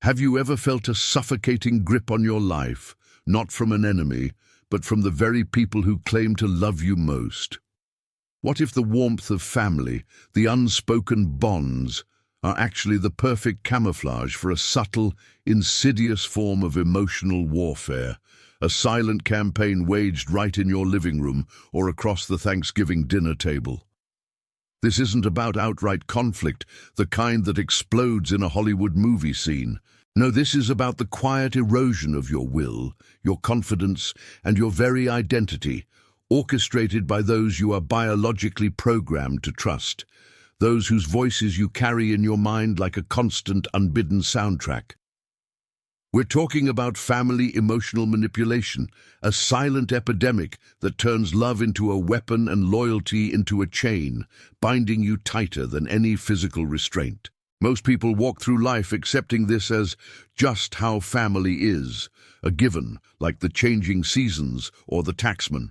Have you ever felt a suffocating grip on your life, not from an enemy, but from the very people who claim to love you most? What if the warmth of family, the unspoken bonds, are actually the perfect camouflage for a subtle, insidious form of emotional warfare, a silent campaign waged right in your living room or across the Thanksgiving dinner table? This isn't about outright conflict, the kind that explodes in a Hollywood movie scene. No, this is about the quiet erosion of your will, your confidence, and your very identity, orchestrated by those you are biologically programmed to trust, those whose voices you carry in your mind like a constant, unbidden soundtrack. We're talking about family emotional manipulation, a silent epidemic that turns love into a weapon and loyalty into a chain, binding you tighter than any physical restraint. Most people walk through life accepting this as just how family is, a given, like the changing seasons or the taxman.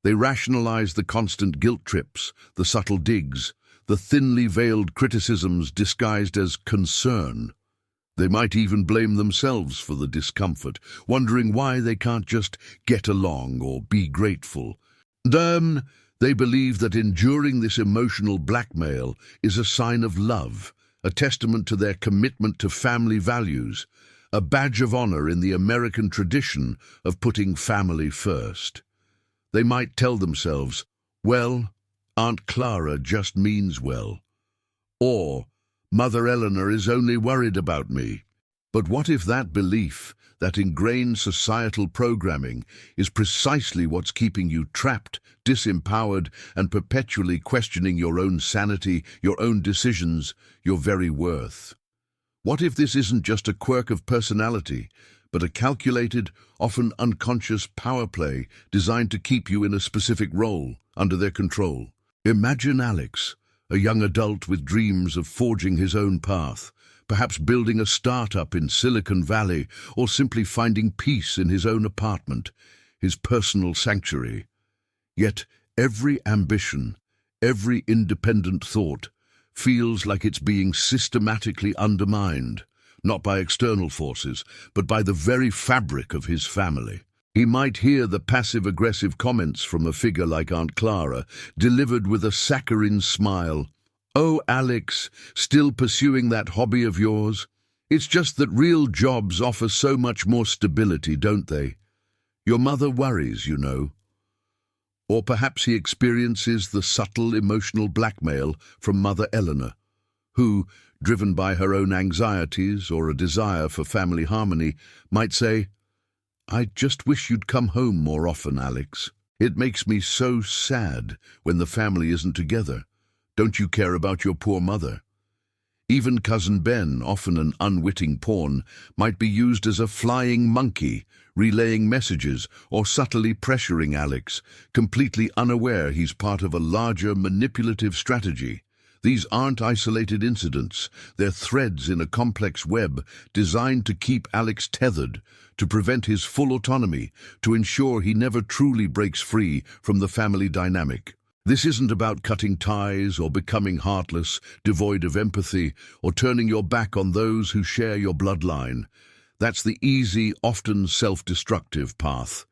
They rationalize the constant guilt trips, the subtle digs, the thinly veiled criticisms disguised as concern. They might even blame themselves for the discomfort, wondering why they can't just get along or be grateful. Then they believe that enduring this emotional blackmail is a sign of love, a testament to their commitment to family values, a badge of honor in the American tradition of putting family first. They might tell themselves, well, Aunt Clara just means well, or Mother Eleanor is only worried about me. But what if that belief, that ingrained societal programming, is precisely what's keeping you trapped, disempowered, and perpetually questioning your own sanity, your own decisions, your very worth? What if this isn't just a quirk of personality, but a calculated, often unconscious power play designed to keep you in a specific role, under their control? Imagine Alex, a young adult with dreams of forging his own path, perhaps building a startup in Silicon Valley, or simply finding peace in his own apartment, his personal sanctuary. Yet every ambition, every independent thought, feels like it's being systematically undermined, not by external forces, but by the very fabric of his family. He might hear the passive-aggressive comments from a figure like Aunt Clara, delivered with a saccharine smile. "Oh, Alex, still pursuing that hobby of yours? It's just that real jobs offer so much more stability, don't they? Your mother worries, you know." Or perhaps he experiences the subtle emotional blackmail from Mother Eleanor, who, driven by her own anxieties or a desire for family harmony, might say, "I just wish you'd come home more often, Alex. It makes me so sad when the family isn't together. Don't you care about your poor mother?" Even Cousin Ben, often an unwitting pawn, might be used as a flying monkey, relaying messages or subtly pressuring Alex, completely unaware he's part of a larger manipulative strategy. These aren't isolated incidents, they're threads in a complex web designed to keep Alex tethered, to prevent his full autonomy, to ensure he never truly breaks free from the family dynamic. This isn't about cutting ties or becoming heartless, devoid of empathy, or turning your back on those who share your bloodline. That's the easy, often self-destructive path.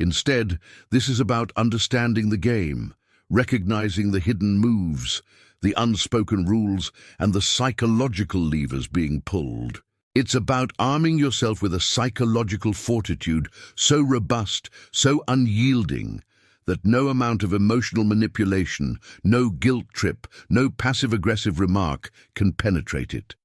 Instead, this is about understanding the game, recognizing the hidden moves, the unspoken rules, and the psychological levers being pulled. It's about arming yourself with a psychological fortitude so robust, so unyielding, that no amount of emotional manipulation, no guilt trip, no passive-aggressive remark can penetrate it.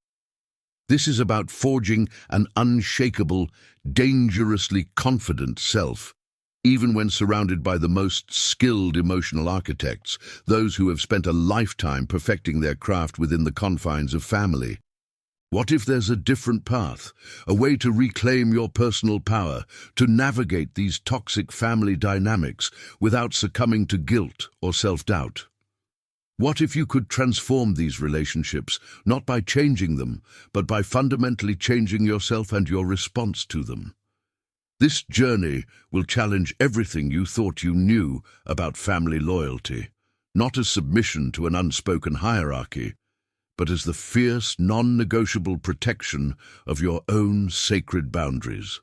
This is about forging an unshakable, dangerously confident self, even when surrounded by the most skilled emotional architects, those who have spent a lifetime perfecting their craft within the confines of family. What if there's a different path, a way to reclaim your personal power, to navigate these toxic family dynamics without succumbing to guilt or self-doubt? What if you could transform these relationships, not by changing them, but by fundamentally changing yourself and your response to them? This journey will challenge everything you thought you knew about family loyalty, not as submission to an unspoken hierarchy, but as the fierce, non-negotiable protection of your own sacred boundaries.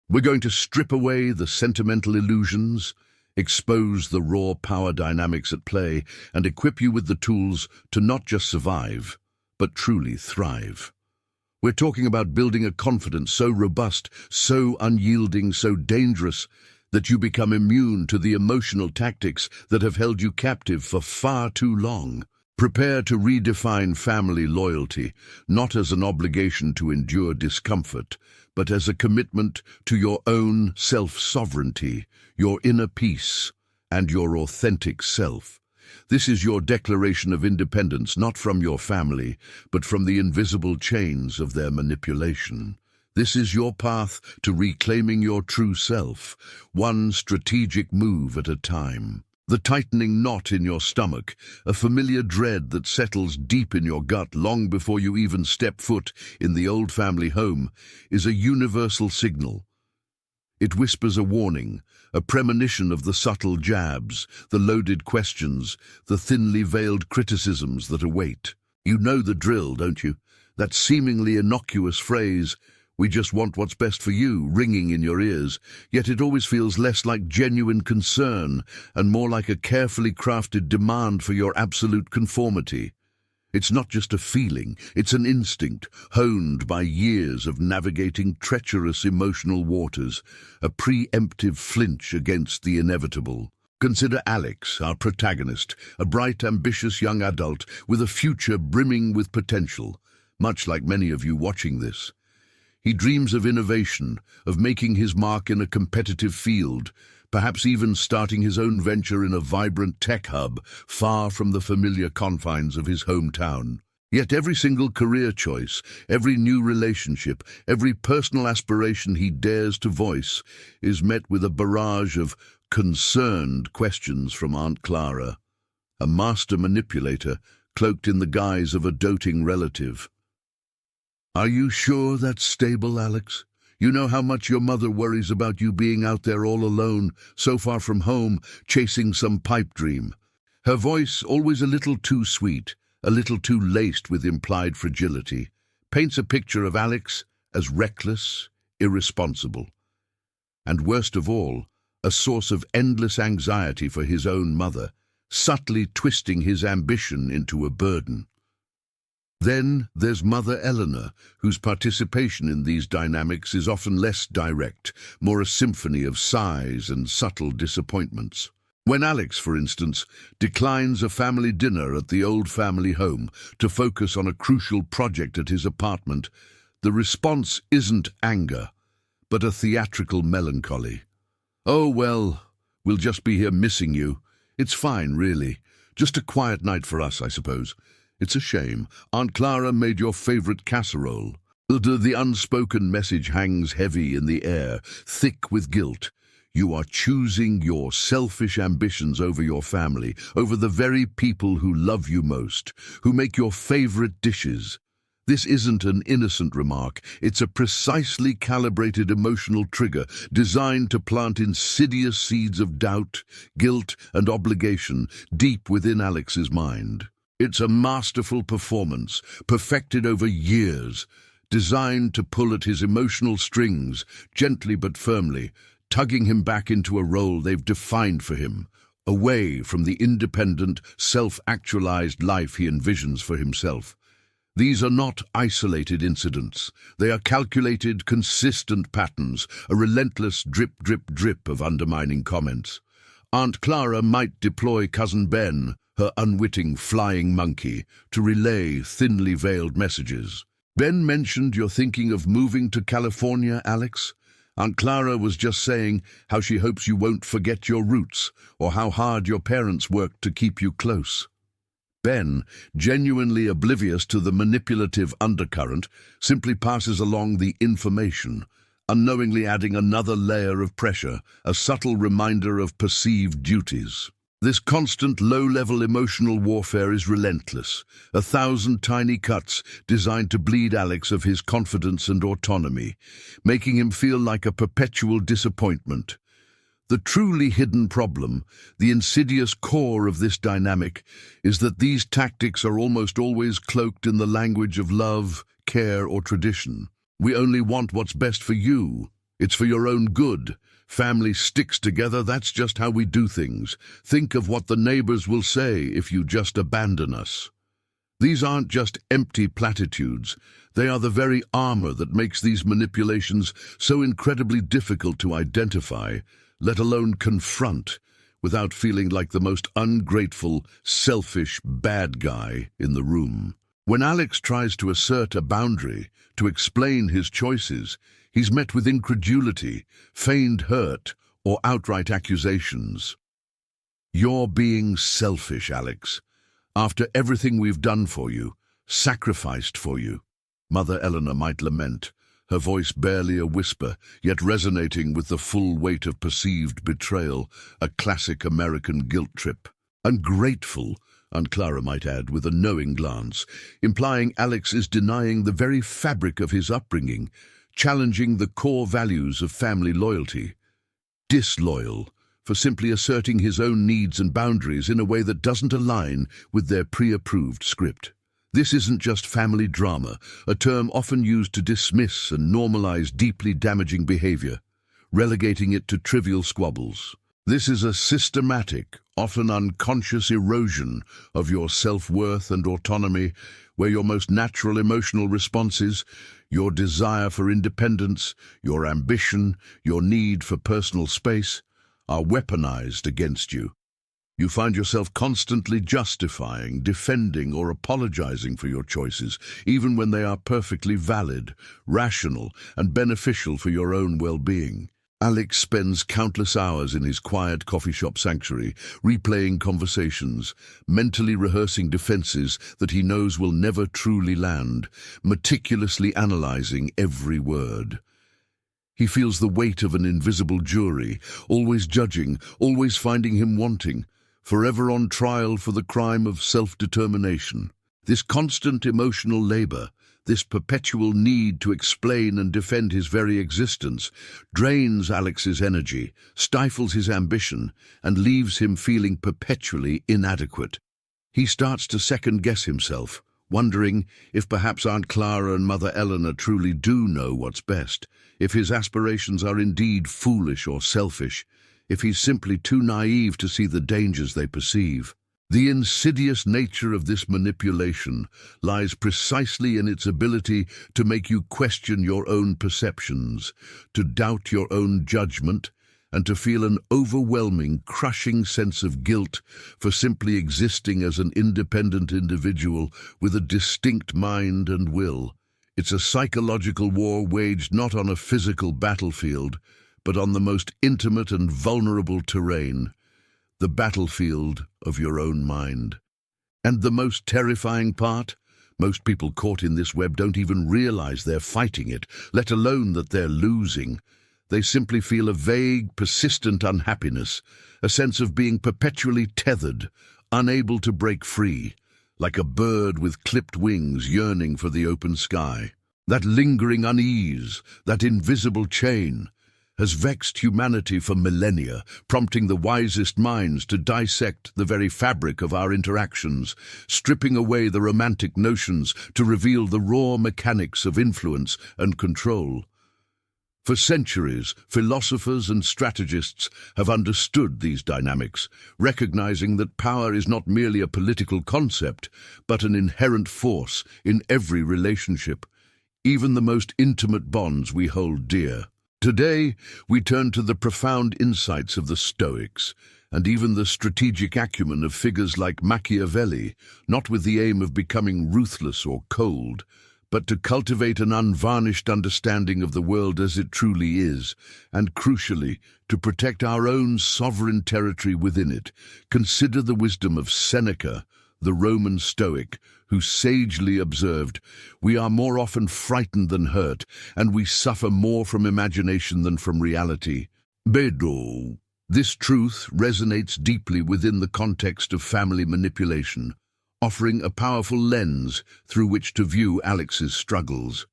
We're going to strip away the sentimental illusions, expose the raw power dynamics at play, and equip you with the tools to not just survive, but truly thrive. We're talking about building a confidence so robust, so unyielding, so dangerous, that you become immune to the emotional tactics that have held you captive for far too long. Prepare to redefine family loyalty, not as an obligation to endure discomfort, but as a commitment to your own self-sovereignty, your inner peace, and your authentic self. This is your declaration of independence, not from your family, but from the invisible chains of their manipulation. This is your path to reclaiming your true self, one strategic move at a time. The tightening knot in your stomach, a familiar dread that settles deep in your gut long before you even step foot in the old family home, is a universal signal. It whispers a warning, a premonition of the subtle jabs, the loaded questions, the thinly veiled criticisms that await. You know the drill, don't you? That seemingly innocuous phrase, "We just want what's best for you," ringing in your ears, yet it always feels less like genuine concern and more like a carefully crafted demand for your absolute conformity. It's not just a feeling, it's an instinct, honed by years of navigating treacherous emotional waters, a preemptive flinch against the inevitable. Consider Alex, our protagonist, a bright, ambitious young adult with a future brimming with potential, much like many of you watching this. He dreams of innovation, of making his mark in a competitive field, perhaps even starting his own venture in a vibrant tech hub, far from the familiar confines of his hometown. Yet every single career choice, every new relationship, every personal aspiration he dares to voice is met with a barrage of concerned questions from Aunt Clara, a master manipulator cloaked in the guise of a doting relative. "Are you sure that's stable, Alex? You know how much your mother worries about you being out there all alone, so far from home, chasing some pipe dream." Her voice, always a little too sweet, a little too laced with implied fragility, paints a picture of Alex as reckless, irresponsible, and worst of all, a source of endless anxiety for his own mother, subtly twisting his ambition into a burden. Then there's Mother Eleanor, whose participation in these dynamics is often less direct, more a symphony of sighs and subtle disappointments. When Alex, for instance, declines a family dinner at the old family home to focus on a crucial project at his apartment, the response isn't anger, but a theatrical melancholy. "Oh, well, we'll just be here missing you. It's fine, really. Just a quiet night for us, I suppose. It's a shame. Aunt Clara made your favorite casserole." The unspoken message hangs heavy in the air, thick with guilt. You are choosing your selfish ambitions over your family, over the very people who love you most, who make your favorite dishes. This isn't an innocent remark. It's a precisely calibrated emotional trigger designed to plant insidious seeds of doubt, guilt, and obligation deep within Alex's mind. It's a masterful performance, perfected over years, designed to pull at his emotional strings, gently but firmly, tugging him back into a role they've defined for him, away from the independent, self-actualized life he envisions for himself. These are not isolated incidents. They are calculated, consistent patterns, a relentless drip, drip, drip of undermining comments. Aunt Clara might deploy Cousin Ben, her unwitting flying monkey, to relay thinly veiled messages. "Ben mentioned you're thinking of moving to California, Alex. Aunt Clara was just saying how she hopes you won't forget your roots, or how hard your parents worked to keep you close." Ben, genuinely oblivious to the manipulative undercurrent, simply passes along the information, unknowingly adding another layer of pressure, a subtle reminder of perceived duties. This constant low-level emotional warfare is relentless, 1,000 tiny cuts designed to bleed Alex of his confidence and autonomy, making him feel like a perpetual disappointment. The truly hidden problem, the insidious core of this dynamic, is that these tactics are almost always cloaked in the language of love, care, or tradition. We only want what's best for you. It's for your own good. Family sticks together, that's just how we do things. Think of what the neighbors will say if you just abandon us. These aren't just empty platitudes. They are the very armor that makes these manipulations so incredibly difficult to identify, let alone confront, without feeling like the most ungrateful, selfish, bad guy in the room. When Alex tries to assert a boundary, to explain his choices, he's met with incredulity, feigned hurt, or outright accusations. "You're being selfish, Alex. After everything we've done for you, sacrificed for you," Mother Eleanor might lament, her voice barely a whisper, yet resonating with the full weight of perceived betrayal, a classic American guilt trip. "Ungrateful," Aunt Clara might add with a knowing glance, implying Alex is denying the very fabric of his upbringing, challenging the core values of family loyalty. Disloyal, for simply asserting his own needs and boundaries in a way that doesn't align with their pre-approved script. This isn't just family drama, a term often used to dismiss and normalize deeply damaging behavior, relegating it to trivial squabbles. This is a systematic, often unconscious erosion of your self-worth and autonomy, where your most natural emotional responses, your desire for independence, your ambition, your need for personal space, are weaponized against you. You find yourself constantly justifying, defending, or apologizing for your choices, even when they are perfectly valid, rational, and beneficial for your own well-being. Alex spends countless hours in his quiet coffee shop sanctuary, replaying conversations, mentally rehearsing defenses that he knows will never truly land, meticulously analyzing every word. He feels the weight of an invisible jury, always judging, always finding him wanting, forever on trial for the crime of self-determination. This constant emotional labor, this perpetual need to explain and defend his very existence, drains Alex's energy, stifles his ambition, and leaves him feeling perpetually inadequate. He starts to second-guess himself, wondering if perhaps Aunt Clara and Mother Eleanor truly do know what's best, if his aspirations are indeed foolish or selfish, if he's simply too naive to see the dangers they perceive. The insidious nature of this manipulation lies precisely in its ability to make you question your own perceptions, to doubt your own judgment, and to feel an overwhelming, crushing sense of guilt for simply existing as an independent individual with a distinct mind and will. It's a psychological war waged not on a physical battlefield, but on the most intimate and vulnerable terrain, the battlefield of your own mind. And the most terrifying part? Most people caught in this web don't even realize they're fighting it, let alone that they're losing. They simply feel a vague, persistent unhappiness, a sense of being perpetually tethered, unable to break free, like a bird with clipped wings yearning for the open sky. That lingering unease, that invisible chain, has vexed humanity for millennia, prompting the wisest minds to dissect the very fabric of our interactions, stripping away the romantic notions to reveal the raw mechanics of influence and control. For centuries, philosophers and strategists have understood these dynamics, recognizing that power is not merely a political concept, but an inherent force in every relationship, even the most intimate bonds we hold dear. Today, we turn to the profound insights of the Stoics, and even the strategic acumen of figures like Machiavelli, not with the aim of becoming ruthless or cold, but to cultivate an unvarnished understanding of the world as it truly is, and crucially, to protect our own sovereign territory within it. Consider the wisdom of Seneca, the Roman Stoic, who sagely observed, "We are more often frightened than hurt, and we suffer more from imagination than from reality." Bedo. This truth resonates deeply within the context of family manipulation, offering a powerful lens through which to view Alex's struggles.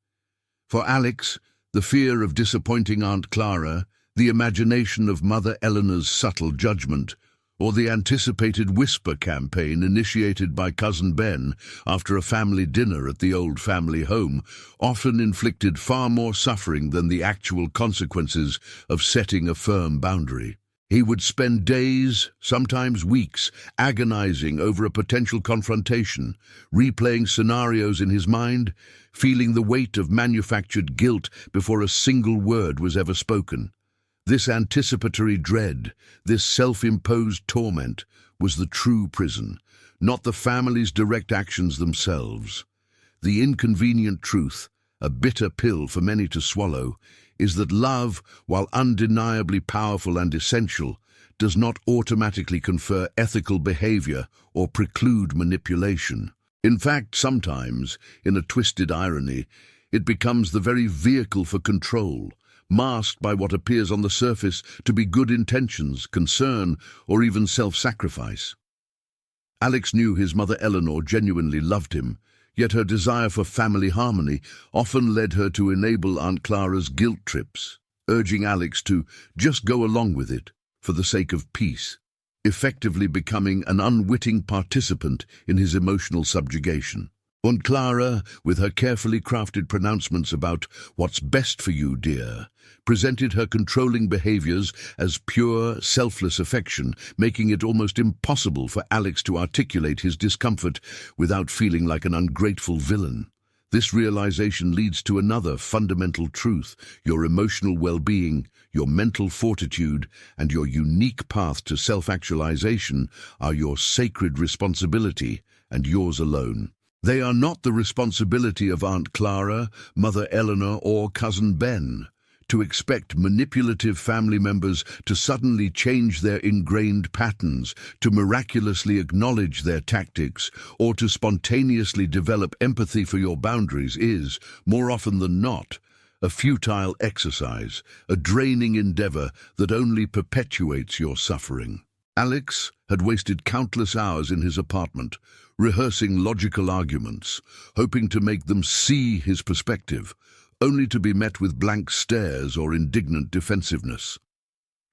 For Alex, the fear of disappointing Aunt Clara, the imagination of Mother Eleanor's subtle judgment, or the anticipated whisper campaign initiated by Cousin Ben after a family dinner at the old family home, often inflicted far more suffering than the actual consequences of setting a firm boundary. He would spend days, sometimes weeks, agonizing over a potential confrontation, replaying scenarios in his mind, feeling the weight of manufactured guilt before a single word was ever spoken. This anticipatory dread, this self-imposed torment, was the true prison, not the family's direct actions themselves. The inconvenient truth, a bitter pill for many to swallow, is that love, while undeniably powerful and essential, does not automatically confer ethical behavior or preclude manipulation. In fact, sometimes, in a twisted irony, it becomes the very vehicle for control, masked by what appears on the surface to be good intentions, concern, or even self-sacrifice. Alex knew his mother Eleanor genuinely loved him, yet her desire for family harmony often led her to enable Aunt Clara's guilt trips, urging Alex to just go along with it for the sake of peace, effectively becoming an unwitting participant in his emotional subjugation. Aunt Clara, with her carefully crafted pronouncements about "what's best for you, dear," presented her controlling behaviors as pure, selfless affection, making it almost impossible for Alex to articulate his discomfort without feeling like an ungrateful villain. This realization leads to another fundamental truth: your emotional well-being, your mental fortitude, and your unique path to self-actualization are your sacred responsibility, and yours alone. They are not the responsibility of Aunt Clara, Mother Eleanor, or Cousin Ben. To expect manipulative family members to suddenly change their ingrained patterns, to miraculously acknowledge their tactics, or to spontaneously develop empathy for your boundaries is, more often than not, a futile exercise, a draining endeavor that only perpetuates your suffering. Alex had wasted countless hours in his apartment, rehearsing logical arguments, hoping to make them see his perspective, only to be met with blank stares or indignant defensiveness.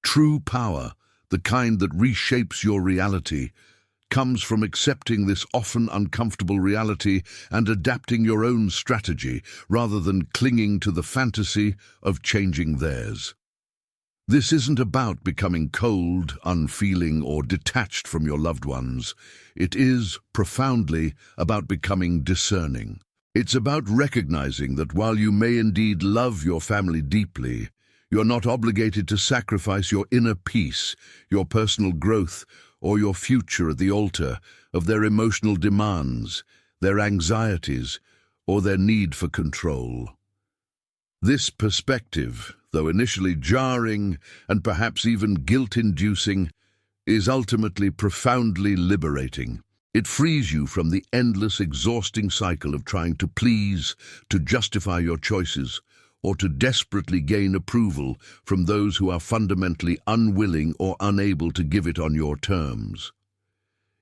True power, the kind that reshapes your reality, comes from accepting this often uncomfortable reality and adapting your own strategy rather than clinging to the fantasy of changing theirs. This isn't about becoming cold, unfeeling, or detached from your loved ones. It is, profoundly, about becoming discerning. It's about recognizing that while you may indeed love your family deeply, you're not obligated to sacrifice your inner peace, your personal growth, or your future at the altar of their emotional demands, their anxieties, or their need for control. This perspective, though initially jarring and perhaps even guilt-inducing, is ultimately profoundly liberating. It frees you from the endless, exhausting cycle of trying to please, to justify your choices, or to desperately gain approval from those who are fundamentally unwilling or unable to give it on your terms.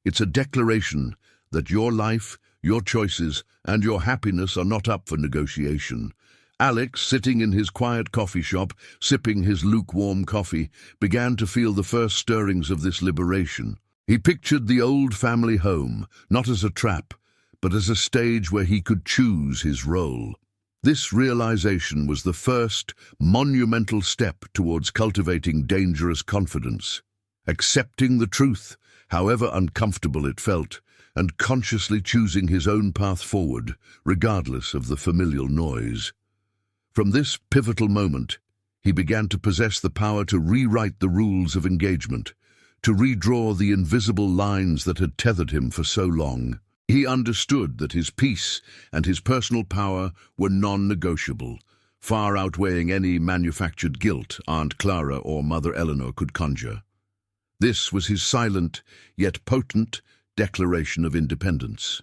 It's a declaration that your life, your choices, and your happiness are not up for negotiation. Alex, sitting in his quiet coffee shop, sipping his lukewarm coffee, began to feel the first stirrings of this liberation. He pictured the old family home, not as a trap, but as a stage where he could choose his role. This realization was the first, monumental step towards cultivating dangerous confidence, accepting the truth, however uncomfortable it felt, and consciously choosing his own path forward, regardless of the familial noise. From this pivotal moment, he began to possess the power to rewrite the rules of engagement, to redraw the invisible lines that had tethered him for so long. He understood that his peace and his personal power were non-negotiable, far outweighing any manufactured guilt Aunt Clara or Mother Eleanor could conjure. This was his silent, yet potent, declaration of independence.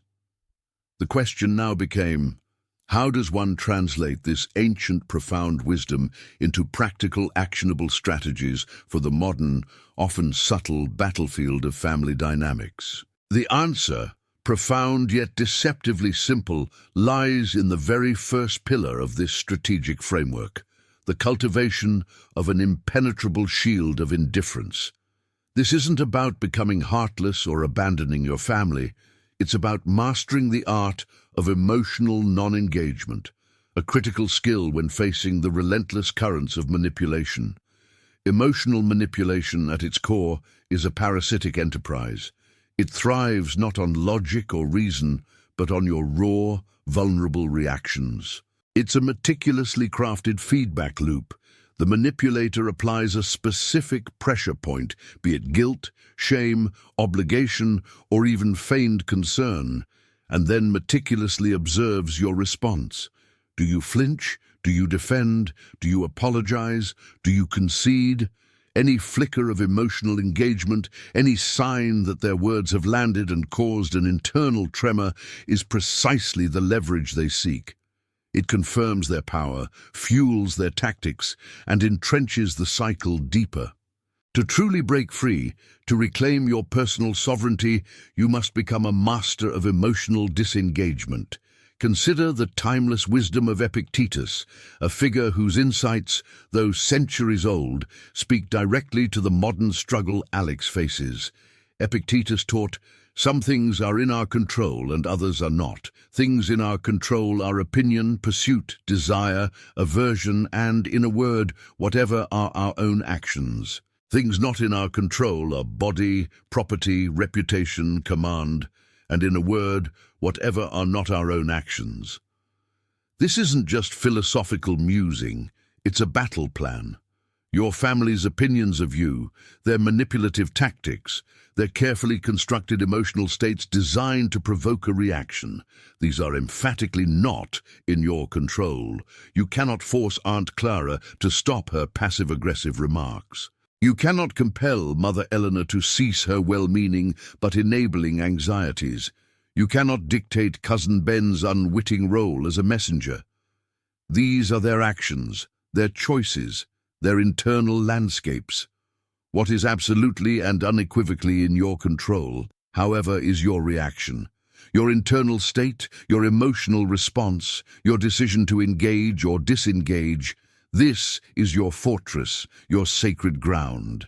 The question now became, how does one translate this ancient, profound wisdom into practical, actionable strategies for the modern, often subtle battlefield of family dynamics? The answer, profound yet deceptively simple, lies in the very first pillar of this strategic framework: the cultivation of an impenetrable shield of indifference. This isn't about becoming heartless or abandoning your family. It's about mastering the art of emotional non-engagement, a critical skill when facing the relentless currents of manipulation. Emotional manipulation at its core is a parasitic enterprise. It thrives not on logic or reason, but on your raw, vulnerable reactions. It's a meticulously crafted feedback loop. The manipulator applies a specific pressure point, be it guilt, shame, obligation, or even feigned concern, and then meticulously observes your response. Do you flinch? Do you defend? Do you apologize? Do you concede? Any flicker of emotional engagement, any sign that their words have landed and caused an internal tremor is precisely the leverage they seek. It confirms their power, fuels their tactics, and entrenches the cycle deeper. To truly break free, to reclaim your personal sovereignty, you must become a master of emotional disengagement. Consider the timeless wisdom of Epictetus, a figure whose insights, though centuries old, speak directly to the modern struggle Alex faces. Epictetus taught, "Some things are in our control and others are not. Things in our control are opinion, pursuit, desire, aversion, and, in a word, whatever are our own actions. Things not in our control are body, property, reputation, command, and, in a word, whatever are not our own actions." This isn't just philosophical musing, it's a battle plan. Your family's opinions of you, their manipulative tactics, their carefully constructed emotional states designed to provoke a reaction. These are emphatically not in your control. You cannot force Aunt Clara to stop her passive-aggressive remarks. You cannot compel Mother Eleanor to cease her well-meaning but enabling anxieties. You cannot dictate Cousin Ben's unwitting role as a messenger. These are their actions, their choices, their internal landscapes. What is absolutely and unequivocally in your control, however, is your reaction. Your internal state, your emotional response, your decision to engage or disengage. This is your fortress, your sacred ground.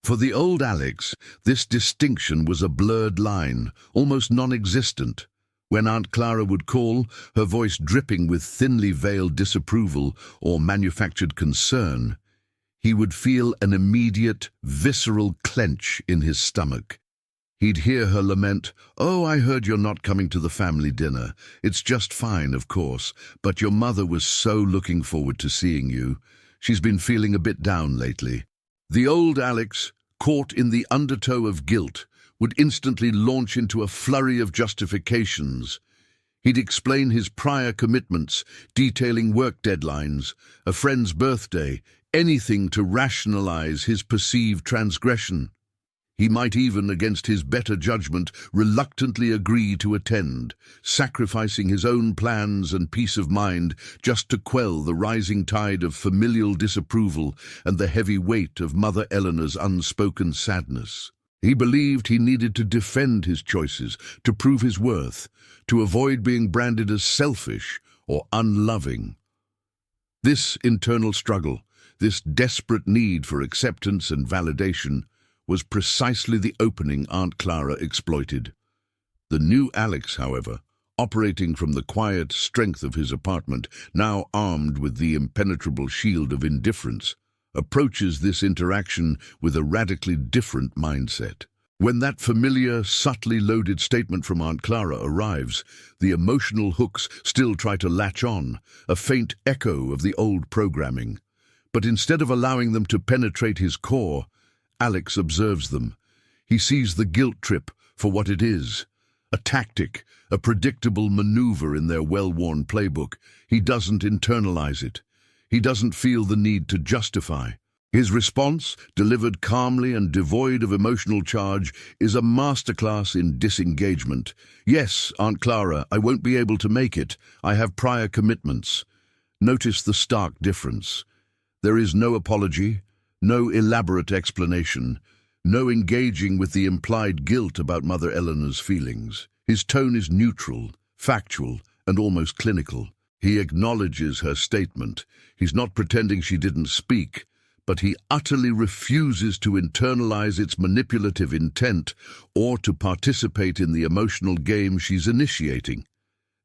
For the old Alex, this distinction was a blurred line, almost non-existent. When Aunt Clara would call, her voice dripping with thinly veiled disapproval or manufactured concern, he would feel an immediate, visceral clench in his stomach. He'd hear her lament, "Oh, I heard you're not coming to the family dinner. It's just fine, of course, but your mother was so looking forward to seeing you. She's been feeling a bit down lately." The old Alex, caught in the undertow of guilt, would instantly launch into a flurry of justifications. He'd explain his prior commitments, detailing work deadlines, a friend's birthday, anything to rationalize his perceived transgression. He might even, against his better judgment, reluctantly agree to attend, sacrificing his own plans and peace of mind just to quell the rising tide of familial disapproval and the heavy weight of Mother Eleanor's unspoken sadness. He believed he needed to defend his choices, to prove his worth, to avoid being branded as selfish or unloving. This internal struggle, this desperate need for acceptance and validation, was precisely the opening Aunt Clara exploited. The new Alex, however, operating from the quiet strength of his apartment, now armed with the impenetrable shield of indifference, approaches this interaction with a radically different mindset. When that familiar, subtly loaded statement from Aunt Clara arrives, the emotional hooks still try to latch on, a faint echo of the old programming. But instead of allowing them to penetrate his core, Alex observes them. He sees the guilt trip for what it is, a tactic, a predictable maneuver in their well-worn playbook. He doesn't internalize it. He doesn't feel the need to justify. His response, delivered calmly and devoid of emotional charge, is a masterclass in disengagement. "Yes, Aunt Clara, I won't be able to make it. I have prior commitments." Notice the stark difference. There is no apology, no elaborate explanation, no engaging with the implied guilt about Mother Eleanor's feelings. His tone is neutral, factual, and almost clinical. He acknowledges her statement. He's not pretending she didn't speak, but he utterly refuses to internalize its manipulative intent or to participate in the emotional game she's initiating.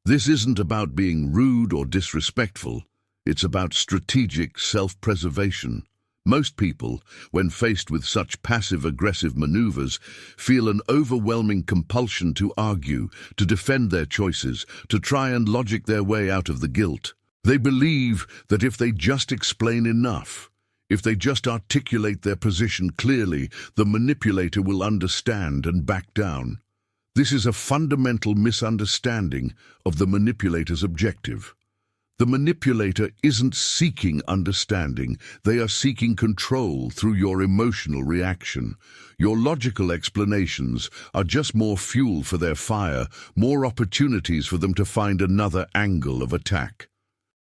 This isn't about being rude or disrespectful. It's about strategic self-preservation. Most people, when faced with such passive-aggressive maneuvers, feel an overwhelming compulsion to argue, to defend their choices, to try and logic their way out of the guilt. They believe that if they just explain enough, if they just articulate their position clearly, the manipulator will understand and back down. This is a fundamental misunderstanding of the manipulator's objective. The manipulator isn't seeking understanding. They are seeking control through your emotional reaction. Your logical explanations are just more fuel for their fire, more opportunities for them to find another angle of attack.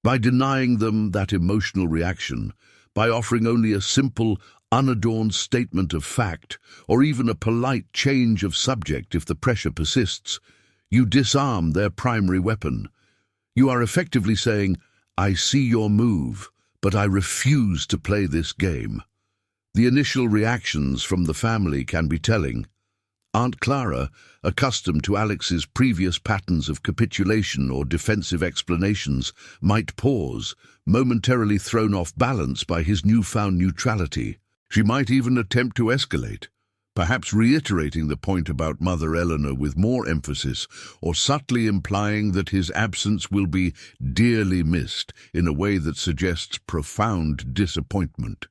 By denying them that emotional reaction, by offering only a simple, unadorned statement of fact, or even a polite change of subject if the pressure persists, you disarm their primary weapon. You are effectively saying, "I see your move, but I refuse to play this game." The initial reactions from the family can be telling. Aunt Clara, accustomed to Alex's previous patterns of capitulation or defensive explanations, might pause, momentarily thrown off balance by his newfound neutrality. She might even attempt to escalate, perhaps reiterating the point about Mother Eleanor with more emphasis, or subtly implying that his absence will be dearly missed in a way that suggests profound disappointment.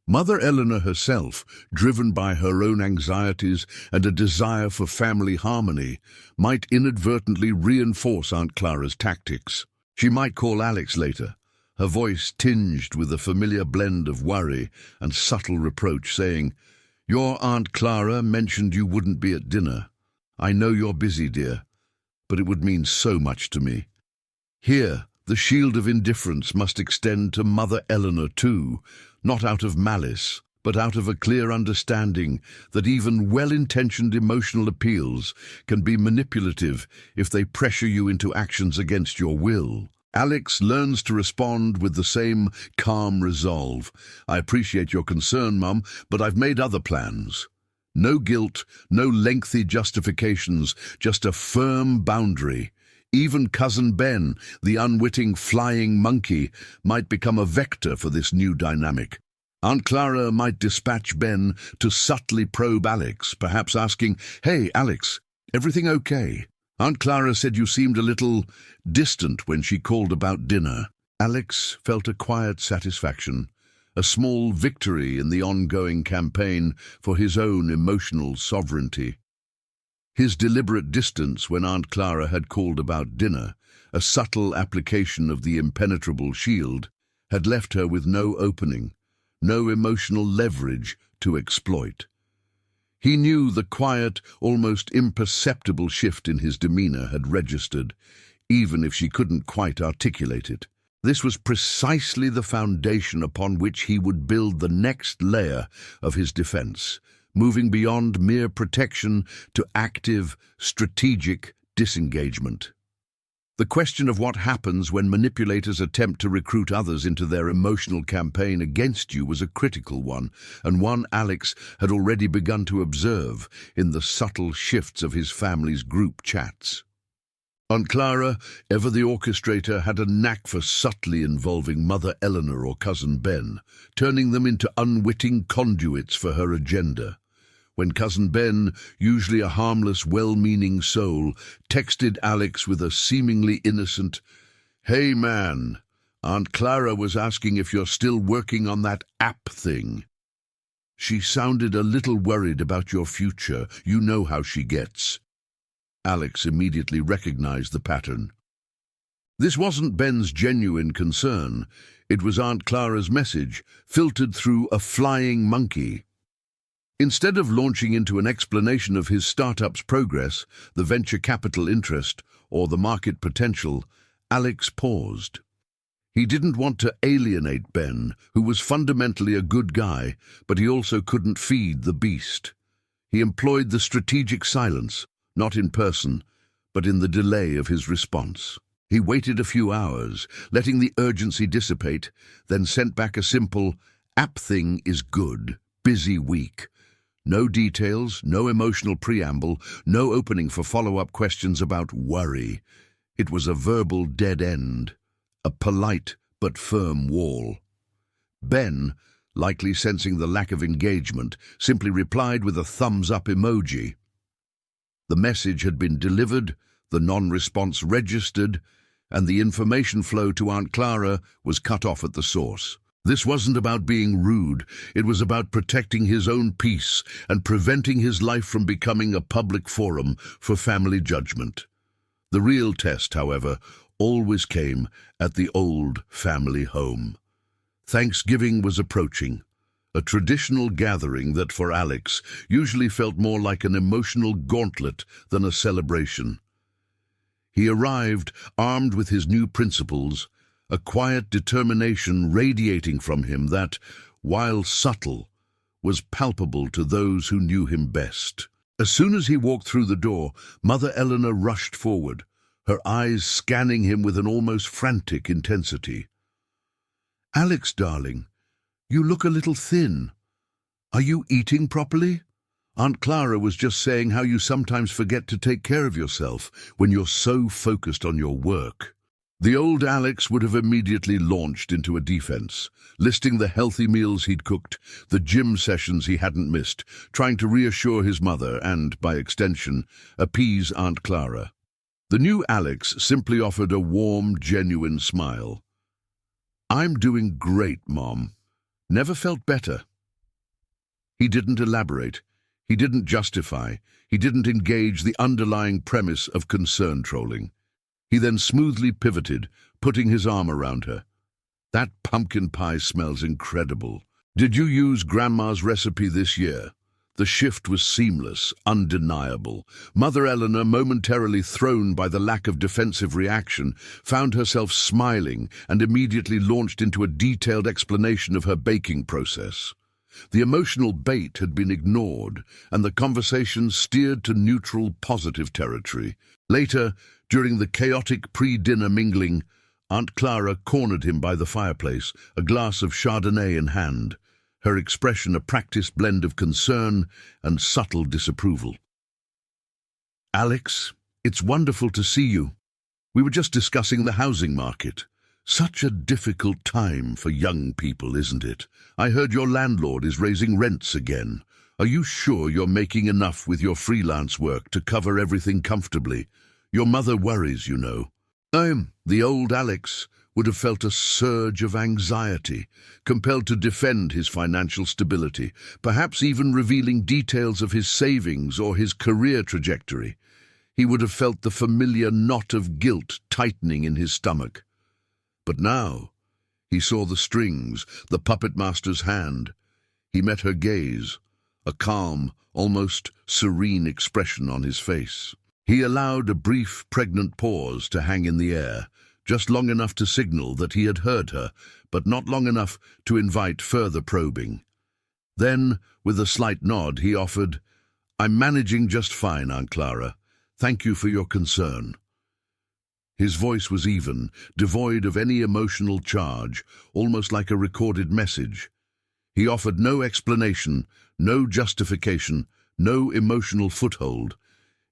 Mother Eleanor herself, driven by her own anxieties and a desire for family harmony, might inadvertently reinforce Aunt Clara's tactics. She might call Alex later, her voice tinged with a familiar blend of worry and subtle reproach, saying, "Your Aunt Clara mentioned you wouldn't be at dinner. I know you're busy, dear, but it would mean so much to me." Here, the shield of indifference must extend to Mother Eleanor too, not out of malice, but out of a clear understanding that even well-intentioned emotional appeals can be manipulative if they pressure you into actions against your will. Alex learns to respond with the same calm resolve. "I appreciate your concern, Mum, but I've made other plans." No guilt, no lengthy justifications, just a firm boundary. Even Cousin Ben, the unwitting flying monkey, might become a vector for this new dynamic. Aunt Clara might dispatch Ben to subtly probe Alex, perhaps asking, "Hey, Alex, everything okay? Aunt Clara said you seemed a little distant when she called about dinner." Alex felt a quiet satisfaction, a small victory in the ongoing campaign for his own emotional sovereignty. His deliberate distance when Aunt Clara had called about dinner, a subtle application of the impenetrable shield, had left her with no opening, no emotional leverage to exploit. He knew the quiet, almost imperceptible shift in his demeanor had registered, even if she couldn't quite articulate it. This was precisely the foundation upon which he would build the next layer of his defense, moving beyond mere protection to active, strategic disengagement. The question of what happens when manipulators attempt to recruit others into their emotional campaign against you was a critical one, and one Alex had already begun to observe in the subtle shifts of his family's group chats. Aunt Clara, ever the orchestrator, had a knack for subtly involving Mother Eleanor or Cousin Ben, turning them into unwitting conduits for her agenda. When Cousin Ben, usually a harmless, well-meaning soul, texted Alex with a seemingly innocent, "Hey man, Aunt Clara was asking if you're still working on that app thing. She sounded a little worried about your future. You know how she gets." Alex immediately recognized the pattern. This wasn't Ben's genuine concern. It was Aunt Clara's message, filtered through a flying monkey. Instead of launching into an explanation of his startup's progress, the venture capital interest, or the market potential, Alex paused. He didn't want to alienate Ben, who was fundamentally a good guy, but he also couldn't feed the beast. He employed the strategic silence, not in person, but in the delay of his response. He waited a few hours, letting the urgency dissipate, then sent back a simple, "App thing is good, busy week." No details, no emotional preamble, no opening for follow-up questions about worry. It was a verbal dead end, a polite but firm wall. Ben, likely sensing the lack of engagement, simply replied with a thumbs-up emoji. The message had been delivered, the non-response registered, and the information flow to Aunt Clara was cut off at the source. This wasn't about being rude, it was about protecting his own peace and preventing his life from becoming a public forum for family judgment. The real test, however, always came at the old family home. Thanksgiving was approaching, a traditional gathering that for Alex usually felt more like an emotional gauntlet than a celebration. He arrived armed with his new principles, a quiet determination radiating from him that, while subtle, was palpable to those who knew him best. As soon as he walked through the door, Mother Eleanor rushed forward, her eyes scanning him with an almost frantic intensity. "Alex, darling, you look a little thin. Are you eating properly? Aunt Clara was just saying how you sometimes forget to take care of yourself when you're so focused on your work." The old Alex would have immediately launched into a defense, listing the healthy meals he'd cooked, the gym sessions he hadn't missed, trying to reassure his mother and, by extension, appease Aunt Clara. The new Alex simply offered a warm, genuine smile. "I'm doing great, Mom. Never felt better." He didn't elaborate. He didn't justify. He didn't engage the underlying premise of concern trolling. He then smoothly pivoted, putting his arm around her. "That pumpkin pie smells incredible. Did you use Grandma's recipe this year?" The shift was seamless, undeniable. Mother Eleanor, momentarily thrown by the lack of defensive reaction, found herself smiling and immediately launched into a detailed explanation of her baking process. The emotional bait had been ignored, and the conversation steered to neutral, positive territory. Later, during the chaotic pre-dinner mingling, Aunt Clara cornered him by the fireplace, a glass of Chardonnay in hand, her expression a practiced blend of concern and subtle disapproval. "Alex, it's wonderful to see you. We were just discussing the housing market. Such a difficult time for young people, isn't it? I heard your landlord is raising rents again. Are you sure you're making enough with your freelance work to cover everything comfortably? Your mother worries, you know." The old Alex would have felt a surge of anxiety, compelled to defend his financial stability, perhaps even revealing details of his savings or his career trajectory. He would have felt the familiar knot of guilt tightening in his stomach. But now he saw the strings, the puppet master's hand. He met her gaze, a calm, almost serene expression on his face. He allowed a brief, pregnant pause to hang in the air, just long enough to signal that he had heard her, but not long enough to invite further probing. Then, with a slight nod, he offered, "I'm managing just fine, Aunt Clara. Thank you for your concern." His voice was even, devoid of any emotional charge, almost like a recorded message. He offered no explanation, no justification, no emotional foothold.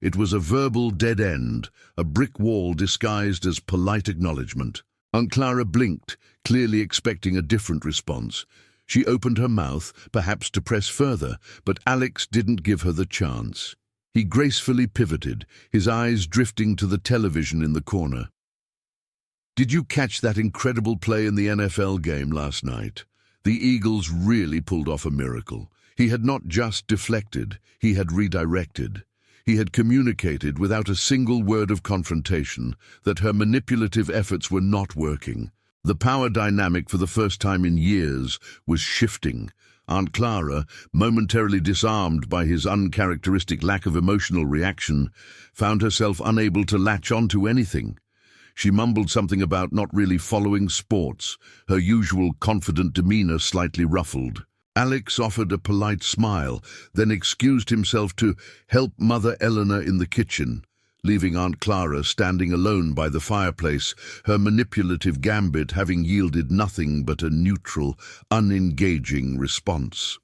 It was a verbal dead end, a brick wall disguised as polite acknowledgement. Aunt Clara blinked, clearly expecting a different response. She opened her mouth, perhaps to press further, but Alex didn't give her the chance. He gracefully pivoted, his eyes drifting to the television in the corner. "Did you catch that incredible play in the NFL game last night? The Eagles really pulled off a miracle. He had not just deflected, he had redirected. He had communicated without a single word of confrontation that her manipulative efforts were not working. The power dynamic for the first time in years was shifting. Aunt Clara, momentarily disarmed by his uncharacteristic lack of emotional reaction, found herself unable to latch onto anything. She mumbled something about not really following sports, her usual confident demeanor slightly ruffled. Alex offered a polite smile, then excused himself to help Mother Eleanor in the kitchen, leaving Aunt Clara standing alone by the fireplace, her manipulative gambit having yielded nothing but a neutral, unengaging response.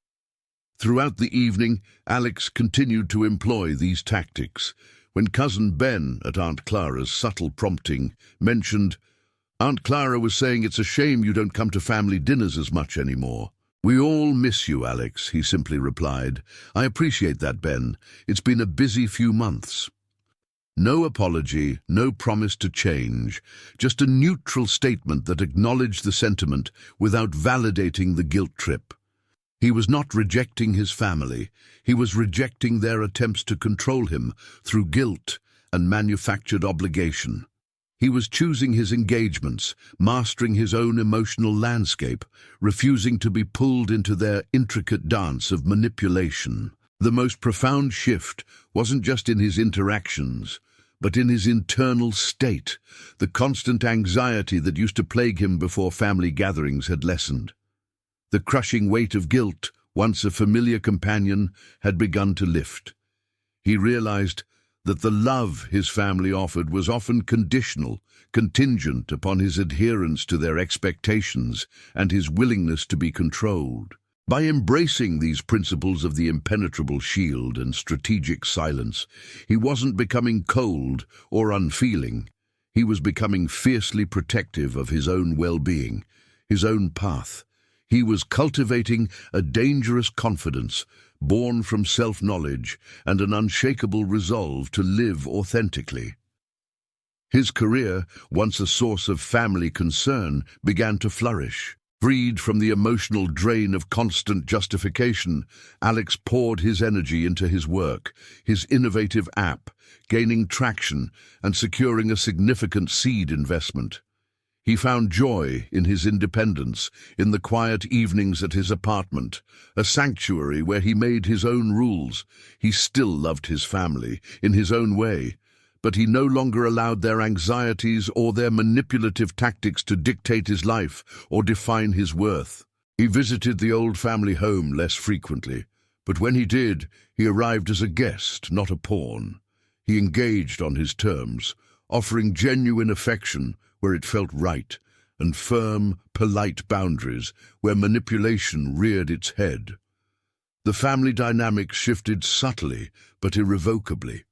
Throughout the evening, Alex continued to employ these tactics. When Cousin Ben, at Aunt Clara's subtle prompting, mentioned, "Aunt Clara was saying it's a shame you don't come to family dinners as much anymore." "We all miss you, Alex," he simply replied. "I appreciate that, Ben. It's been a busy few months." No apology, no promise to change, just a neutral statement that acknowledged the sentiment without validating the guilt trip. He was not rejecting his family, he was rejecting their attempts to control him through guilt and manufactured obligation. He was choosing his engagements, mastering his own emotional landscape, refusing to be pulled into their intricate dance of manipulation. The most profound shift wasn't just in his interactions, but in his internal state. The constant anxiety that used to plague him before family gatherings had lessened. The crushing weight of guilt, once a familiar companion, had begun to lift. He realized that the love his family offered was often conditional, contingent upon his adherence to their expectations and his willingness to be controlled. By embracing these principles of the impenetrable shield and strategic silence, he wasn't becoming cold or unfeeling. He was becoming fiercely protective of his own well-being, his own path. He was cultivating a dangerous confidence, born from self-knowledge and an unshakable resolve to live authentically. His career, once a source of family concern, began to flourish. Freed from the emotional drain of constant justification, Alex poured his energy into his work, his innovative app, gaining traction and securing a significant seed investment. He found joy in his independence, in the quiet evenings at his apartment, a sanctuary where he made his own rules. He still loved his family, in his own way, but he no longer allowed their anxieties or their manipulative tactics to dictate his life or define his worth. He visited the old family home less frequently, but when he did, he arrived as a guest, not a pawn. He engaged on his terms, offering genuine affection where it felt right, and firm, polite boundaries where manipulation reared its head. The family dynamics shifted subtly but irrevocably.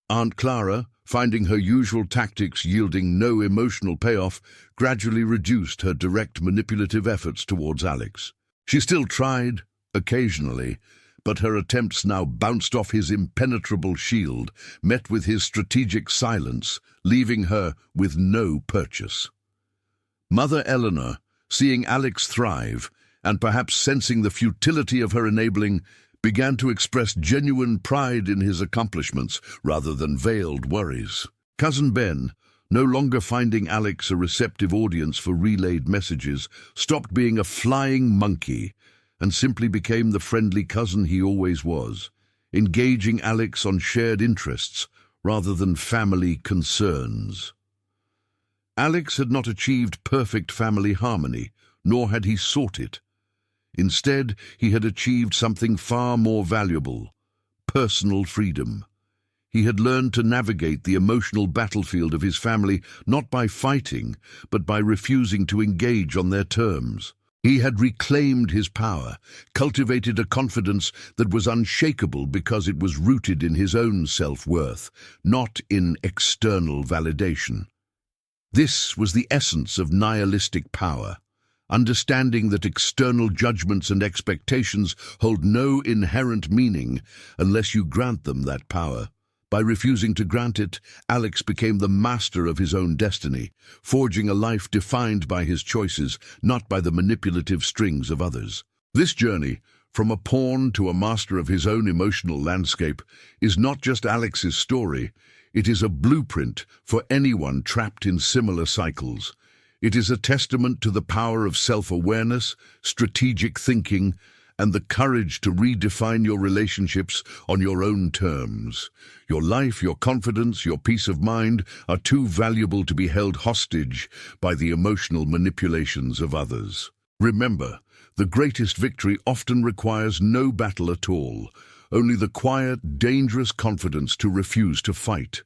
Aunt Clara, finding her usual tactics yielding no emotional payoff, gradually reduced her direct manipulative efforts towards Alex. She still tried, occasionally, but her attempts now bounced off his impenetrable shield, met with his strategic silence, leaving her with no purchase. Mother Eleanor, seeing Alex thrive, and perhaps sensing the futility of her enabling, began to express genuine pride in his accomplishments rather than veiled worries. Cousin Ben, no longer finding Alex a receptive audience for relayed messages, stopped being a flying monkey and simply became the friendly cousin he always was, engaging Alex on shared interests rather than family concerns. Alex had not achieved perfect family harmony, nor had he sought it. Instead, he had achieved something far more valuable: personal freedom. He had learned to navigate the emotional battlefield of his family not by fighting, but by refusing to engage on their terms. He had reclaimed his power, cultivated a confidence that was unshakable because it was rooted in his own self-worth, not in external validation. This was the essence of nihilistic power. Understanding that external judgments and expectations hold no inherent meaning unless you grant them that power. By refusing to grant it, Alex became the master of his own destiny, forging a life defined by his choices, not by the manipulative strings of others. This journey, from a pawn to a master of his own emotional landscape, is not just Alex's story. It is a blueprint for anyone trapped in similar cycles. It is a testament to the power of self-awareness, strategic thinking, and the courage to redefine your relationships on your own terms. Your life, your confidence, your peace of mind are too valuable to be held hostage by the emotional manipulations of others. Remember, the greatest victory often requires no battle at all, only the quiet, dangerous confidence to refuse to fight.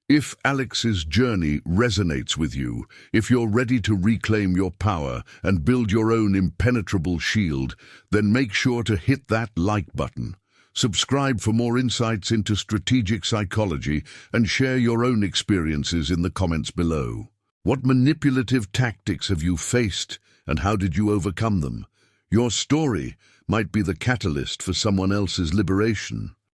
If Alex's journey resonates with you, if you're ready to reclaim your power and build your own impenetrable shield, then make sure to hit that like button. Subscribe for more insights into strategic psychology and share your own experiences in the comments below. What manipulative tactics have you faced and how did you overcome them? Your story might be the catalyst for someone else's liberation.